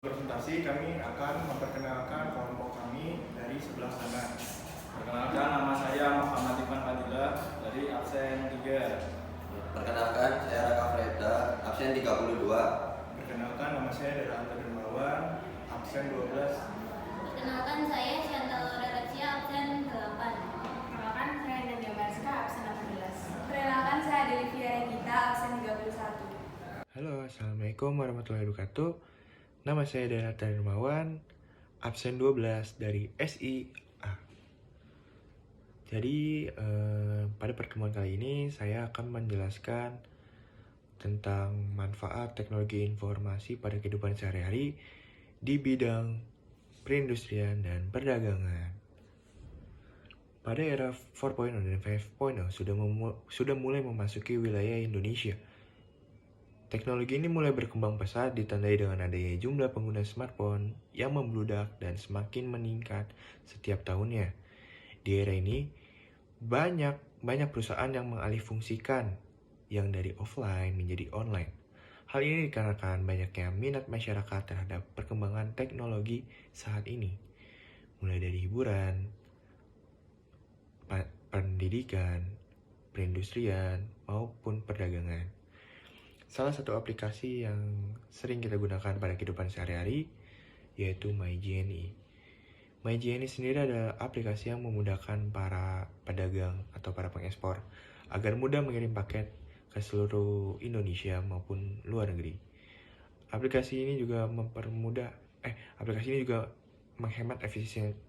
Presentasi kami akan memperkenalkan kelompok kami dari sebelah sana. Perkenalkan, nama saya Muhammad Ivan Fadila dari absen 3. Perkenalkan, saya Raka Freda, absen 32. Perkenalkan, nama saya Deranta Dermawan, absen 12. Perkenalkan, saya Chantal Relacia, absen 8. Perkenalkan, saya Nadia Barska, absen 18. Perkenalkan, saya Delivia Regita, absen 31. Halo, Assalamualaikum warahmatullahi wabarakatuh. Nama saya Derata Dermawan, absen 12 dari SIA. Jadi, pada pertemuan kali ini saya akan menjelaskan tentang manfaat teknologi informasi pada kehidupan sehari-hari di bidang perindustrian dan perdagangan. Pada era 4.0 dan 5.0 sudah mulai memasuki wilayah Indonesia. Teknologi ini mulai berkembang pesat ditandai dengan adanya jumlah pengguna smartphone yang membludak dan semakin meningkat setiap tahunnya. Di era ini, banyak perusahaan yang mengalihfungsikan yang dari offline menjadi online. Hal ini dikarenakan banyaknya minat masyarakat terhadap perkembangan teknologi saat ini, mulai dari hiburan, pendidikan, perindustrian, maupun perdagangan. Salah satu aplikasi yang sering kita gunakan pada kehidupan sehari-hari yaitu MyJNE. MyJNE sendiri adalah aplikasi yang memudahkan para pedagang atau para pengekspor agar mudah mengirim paket ke seluruh Indonesia maupun luar negeri. Aplikasi ini juga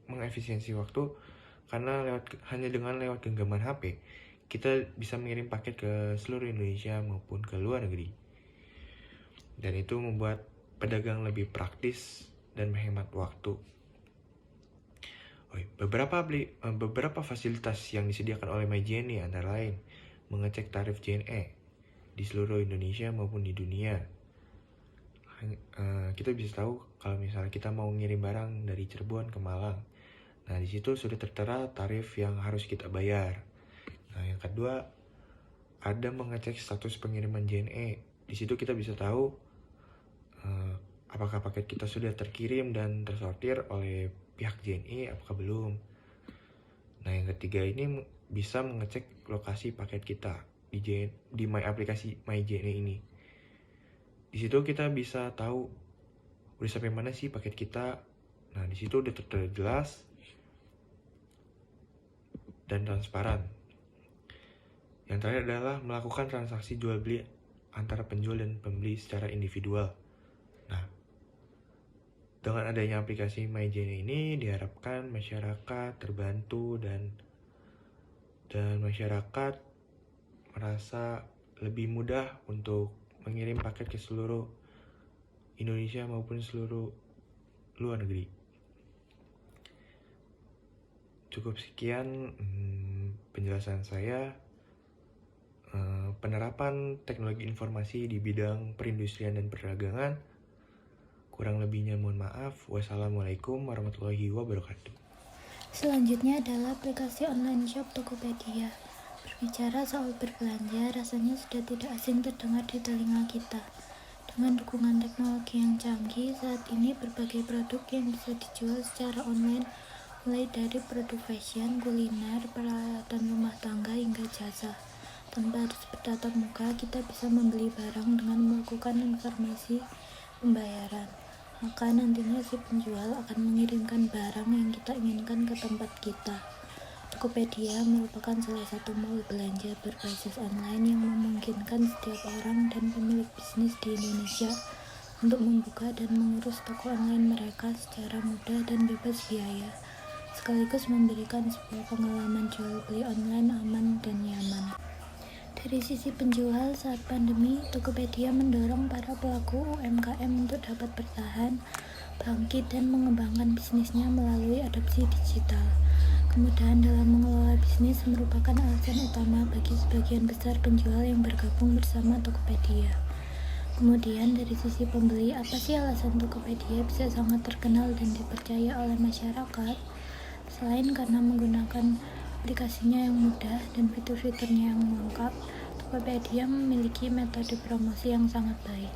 mengefisiensi waktu karena hanya dengan lewat genggaman HP kita bisa mengirim paket ke seluruh Indonesia maupun ke luar negeri. Dan itu membuat pedagang lebih praktis dan menghemat waktu. Beberapa fasilitas yang disediakan oleh MyJNE antara lain mengecek tarif JNE di seluruh Indonesia maupun di dunia. Kita bisa tahu kalau misalnya kita mau ngirim barang dari Cirebon ke Malang. Nah, di situ sudah tertera tarif yang harus kita bayar. Nah, yang kedua, ada mengecek status pengiriman JNE. Di situ kita bisa tahu apakah paket kita sudah terkirim dan tersortir oleh pihak JNE, apakah belum. Nah, yang ketiga ini bisa mengecek lokasi paket kita di aplikasi MyJNE ini. Di situ kita bisa tahu udah sampai mana sih paket kita. Nah, di situ udah terjelas dan transparan. Yang terakhir adalah melakukan transaksi jual beli antara penjual dan pembeli secara individual. Nah, dengan adanya aplikasi MyJNE ini diharapkan masyarakat terbantu dan masyarakat merasa lebih mudah untuk mengirim paket ke seluruh Indonesia maupun seluruh luar negeri. Cukup sekian penjelasan saya. Penerapan teknologi informasi di bidang perindustrian dan perdagangan. Kurang lebihnya mohon maaf. Wassalamualaikum warahmatullahi wabarakatuh. Selanjutnya adalah aplikasi online shop Tokopedia. Berbicara soal berbelanja, rasanya sudah tidak asing terdengar di telinga kita. Dengan dukungan teknologi yang canggih, saat ini berbagai produk yang bisa dijual secara online, mulai dari produk fashion, kuliner, peralatan rumah tangga, hingga jasa. Tanpa harus bertatap muka, kita bisa membeli barang dengan melakukan informasi pembayaran. Maka nantinya si penjual akan mengirimkan barang yang kita inginkan ke tempat kita. Tokopedia merupakan salah satu mall belanja berbasis online yang memungkinkan setiap orang dan pemilik bisnis di Indonesia untuk membuka dan mengurus toko online mereka secara mudah dan bebas biaya, sekaligus memberikan sebuah pengalaman jual beli online aman dan nyaman. Dari sisi penjual, saat pandemi, Tokopedia mendorong para pelaku UMKM untuk dapat bertahan, bangkit, dan mengembangkan bisnisnya melalui adopsi digital. Kemudahan dalam mengelola bisnis merupakan alasan utama bagi sebagian besar penjual yang bergabung bersama Tokopedia. Kemudian dari sisi pembeli, apa sih alasan Tokopedia bisa sangat terkenal dan dipercaya oleh masyarakat? Selain karena menggunakan aplikasinya yang mudah dan fitur-fiturnya yang lengkap, Tokopedia memiliki metode promosi yang sangat baik.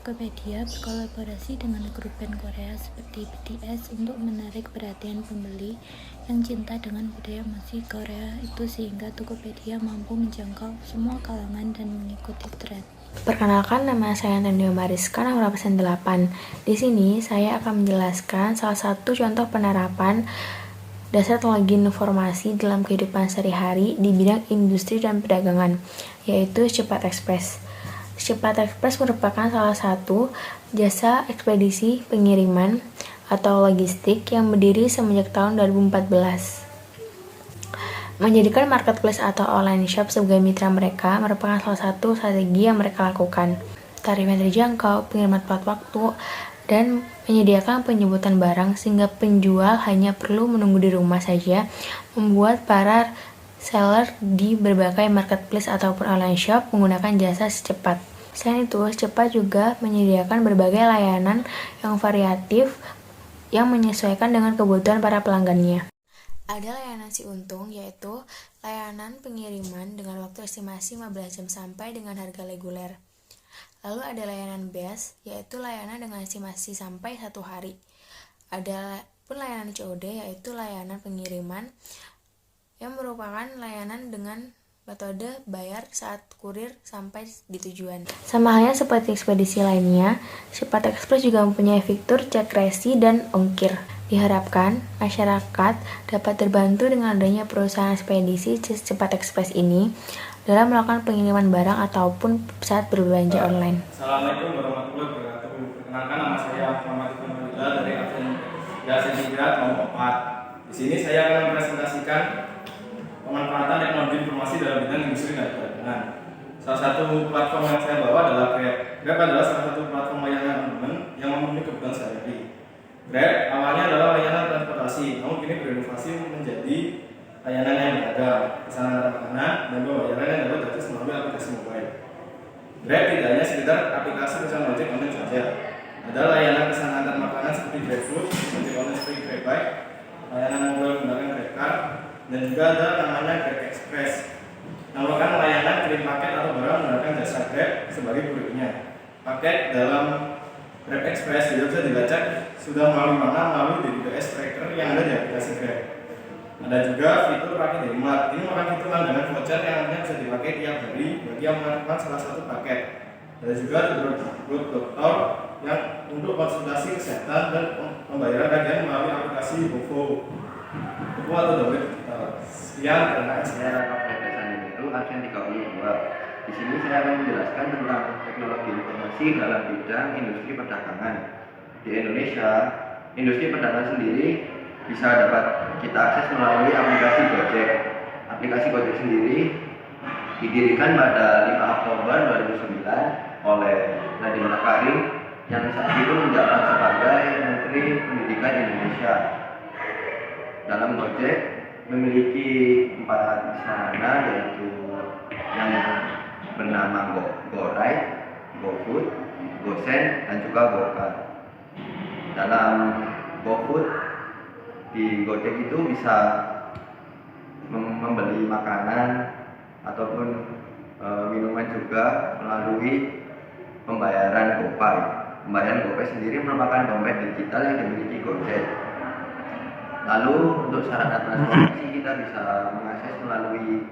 Tokopedia berkolaborasi dengan grup band Korea seperti BTS untuk menarik perhatian pembeli yang cinta dengan budaya musik Korea itu, sehingga Tokopedia mampu menjangkau semua kalangan dan mengikuti tren. Perkenalkan, nama saya Antonio Mariska, nomor absen 8. Di sini saya akan menjelaskan salah satu contoh penerapan dasar teknologi informasi dalam kehidupan sehari-hari di bidang industri dan perdagangan, yaitu Cepat Express. Cepat Express merupakan salah satu jasa ekspedisi pengiriman atau logistik yang berdiri semenjak tahun 2014. Menjadikan marketplace atau online shop sebagai mitra mereka merupakan salah satu strategi yang mereka lakukan. Tarif yang terjangkau, pengiriman tepat waktu, dan menyediakan penjemputan barang sehingga penjual hanya perlu menunggu di rumah saja, membuat para seller di berbagai marketplace ataupun online shop menggunakan jasa Cepat. Selain itu, Cepat juga menyediakan berbagai layanan yang variatif yang menyesuaikan dengan kebutuhan para pelanggannya. Ada layanan si untung, yaitu layanan pengiriman dengan waktu estimasi 15 jam sampai dengan harga reguler. Lalu ada layanan BES, yaitu layanan dengan estimasi sampai 1 hari. Ada pun layanan COD, yaitu layanan pengiriman yang merupakan layanan dengan metode bayar saat kurir sampai di tujuan. Sama halnya seperti ekspedisi lainnya, Cepat Express juga mempunyai fitur cek resi dan ongkir. Diharapkan masyarakat dapat terbantu dengan adanya perusahaan ekspedisi Cepat Express ini dalam melakukan pengiriman barang ataupun saat berbelanja online. Assalamualaikum warahmatullahi wabarakatuh. Perkenalkan, nama saya Muhammad Iqbal dari absen 3 kelompok 4. Di sini saya akan mempresentasikan pemanfaatan teknologi informasi dalam bidang industri dan perdagangan. Salah satu platform yang saya bawa adalah Grab. Grab adalah salah satu platform layanan online yang memenuhi kebutuhan sehari-hari. Grab awalnya adalah layanan transportasi, namun kini berinovasi menjadi layanan yang beragam, pesanan antar makanan, dan pembayaran yang dapat gratis melalui aplikasi mobile. Grab tidak hanya sekedar aplikasi pesan ojek online saja. Ada layanan pesanan antar makanan seperti GrabFood, ojek online seperti GrabBike, layanan mobile menggunakan GrabCar, dan juga ada namanya Grab Express, yang merupakan layanan kirim paket atau barang menggunakan jasa Grab sebagai kurirnya. Paket dalam Grab Express juga bisa dilacak sudah melalui DBS tracker yang ada di aplikasi Grab. Ada juga fitur paket hemat. Ini merupakan fitur langganan voucher yang nantinya bisa dipakai tiap hari bagi yang melakukan salah satu paket. Ada juga fitur dokter yang untuk konsultasi kesehatan dan pembayaran tagihan melalui aplikasi GoFo atau dompet digital. Sekian terima kasih. Saya Raka Freda itu absen 32. Di sini saya akan menjelaskan tentang teknologi informasi dalam bidang industri perdagangan. Di Indonesia, industri perdagangan sendiri bisa dapat kita akses melalui aplikasi Gojek. Aplikasi Gojek sendiri didirikan pada 5 Oktober 2009 oleh Nadiem Makarim yang saat itu menjabat sebagai Menteri Pendidikan Indonesia. Dalam Gojek memiliki 4 sarana, yaitu yang bernama GoRide, GoFood, GoSend, dan juga GoCar. Dalam GoFood, di Gojek itu bisa membeli makanan ataupun minuman juga melalui pembayaran GoPay. Pembayaran GoPay sendiri merupakan dompet digital yang dimiliki Gojek. Lalu untuk sarana transportasi kita bisa mengakses melalui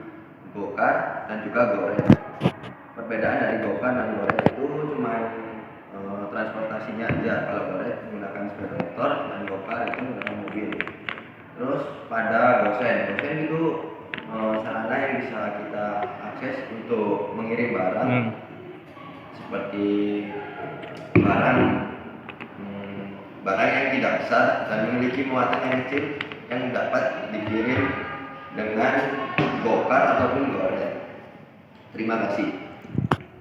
GoCar dan juga GoRide. Perbedaan dari GoCar dan GoRide itu cuma transportasinya aja. Kalau GoRide menggunakan sepeda motor dan GoCar itu menggunakan mobil. Terus pada GoSend itu sarana yang bisa kita akses untuk mengirim barang seperti barang yang tidak besar dan memiliki muatan yang kecil yang dapat dikirim dengan GoCar ataupun GoRide. Terima kasih.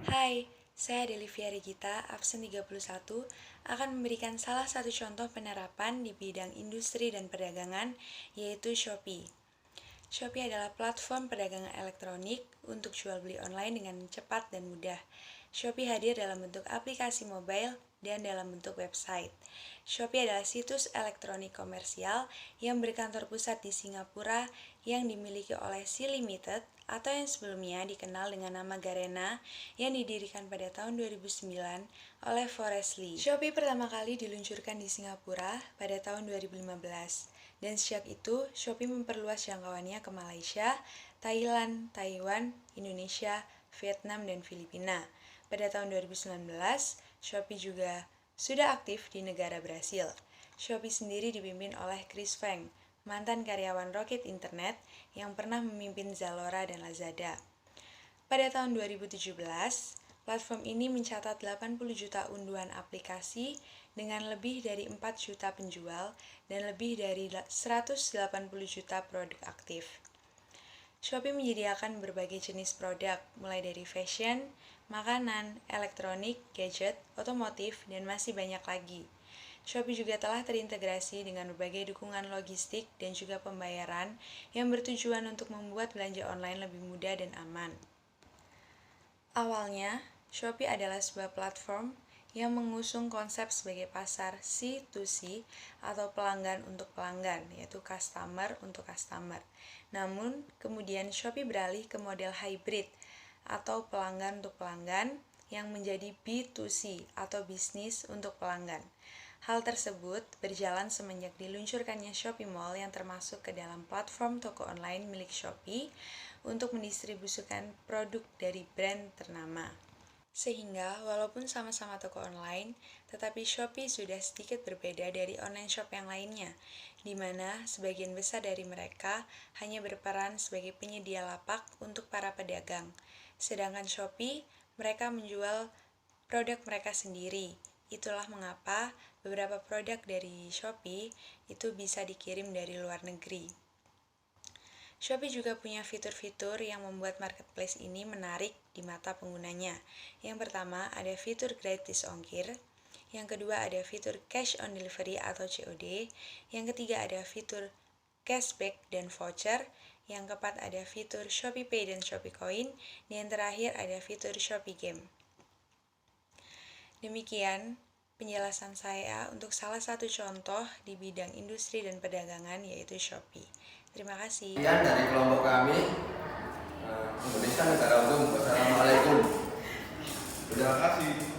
Hai, saya Delivia Regita, absen 31, akan memberikan salah satu contoh penerapan di bidang industri dan perdagangan, yaitu Shopee. Shopee adalah platform perdagangan elektronik untuk jual beli online dengan cepat dan mudah. Shopee hadir dalam bentuk aplikasi mobile dan dalam bentuk website. Shopee adalah situs elektronik komersial yang berkantor pusat di Singapura yang dimiliki oleh Sea Limited atau yang sebelumnya dikenal dengan nama Garena yang didirikan pada tahun 2009 oleh Forrest Lee. Shopee pertama kali diluncurkan di Singapura pada tahun 2015 dan sejak itu Shopee memperluas jangkauannya ke Malaysia, Thailand, Taiwan, Indonesia, Vietnam, dan Filipina. Pada tahun 2019, Shopee juga sudah aktif di negara Brasil. Shopee sendiri dipimpin oleh Chris Feng, mantan karyawan Rocket Internet yang pernah memimpin Zalora dan Lazada. Pada tahun 2017, platform ini mencatat 80 juta unduhan aplikasi dengan lebih dari 4 juta penjual dan lebih dari 180 juta produk aktif. Shopee menyediakan berbagai jenis produk, mulai dari fashion, makanan, elektronik, gadget, otomotif, dan masih banyak lagi. Shopee juga telah terintegrasi dengan berbagai dukungan logistik dan juga pembayaran yang bertujuan untuk membuat belanja online lebih mudah dan aman. Awalnya, Shopee adalah sebuah platform yang mengusung konsep sebagai pasar C2C atau pelanggan untuk pelanggan, yaitu customer untuk customer. Namun, kemudian Shopee beralih ke model hybrid atau pelanggan untuk pelanggan yang menjadi B2C atau bisnis untuk pelanggan. Hal tersebut berjalan semenjak diluncurkannya Shopee Mall yang termasuk ke dalam platform toko online milik Shopee untuk mendistribusikan produk dari brand ternama. Sehingga walaupun sama-sama toko online, tetapi Shopee sudah sedikit berbeda dari online shop yang lainnya, di mana sebagian besar dari mereka hanya berperan sebagai penyedia lapak untuk para pedagang. Sedangkan Shopee, mereka menjual produk mereka sendiri. Itulah mengapa beberapa produk dari Shopee itu bisa dikirim dari luar negeri. Shopee juga punya fitur-fitur yang membuat marketplace ini menarik di mata penggunanya. Yang pertama ada fitur gratis ongkir, yang kedua ada fitur cash on delivery atau COD, yang ketiga ada fitur cashback dan voucher, yang keempat ada fitur Shopee Pay dan Shopee Coin, dan yang terakhir ada fitur Shopee Game. Demikian penjelasan saya untuk salah satu contoh di bidang industri dan perdagangan yaitu Shopee. Terima kasih. Sekian dari kelompok kami, Indonesia Negara Hukum. Wassalamualaikum. Terima kasih.